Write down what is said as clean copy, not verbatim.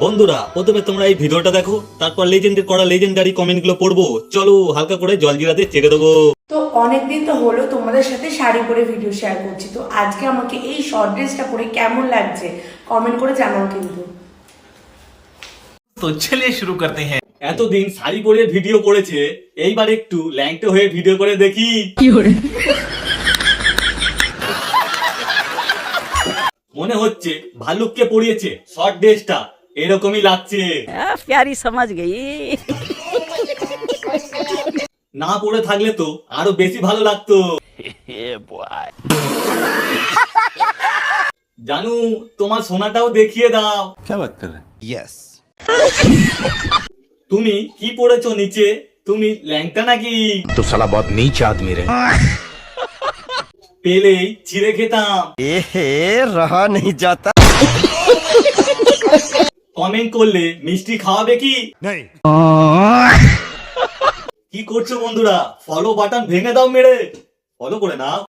বন্ধুরা প্রথমে তোমরা এই ভিডিওটা দেখো, তারপর লেজেন্ডের করা লেজেন্ডারি কমেন্টগুলো পড়বো। চলো হালকা করে জলজিরাতে চেড়ে দেবো। তো অনেকদিন তো হলো তোমাদের সাথে শাড়ি পরে ভিডিও শেয়ার করছি, তো আজকে আমাকে এই শর্ট ড্রেসটা পরে কেমন লাগছে কমেন্ট করে জানাও কিন্তু। तो चलिए शुरू करते हैं। এতদিন শাড়ি পরে ভিডিও করেছে, এইবার একটু ল্যাংটো হয়ে ভিডিও করে দেখি। মনে হচ্ছে ভালুককে পরিয়েছে শর্ট ড্রেসটা, এরকমই লাগছে। प्यारी समझ गई। না পরে থাকলে তো আরো বেশি ভালো লাগতো। জানু, তোমার সোনাটাও দেখিয়ে দাও। क्या बात कर रहे हैं? यस। তুমি কি পরেছো নিচে? তুমি ল্যাংটা নাকি? तो साला बहुत नीच आदमी रहे। পেলেই ছিঁড়ে খেতাম। रहा नहीं जाता। কমেন্ট করলে মিষ্টি খাওয়াবে কি? नहीं। কি করছো বন্ধুরা? ফলো বাটন ভেঙে দাও মেরে। ফলো করে নাও।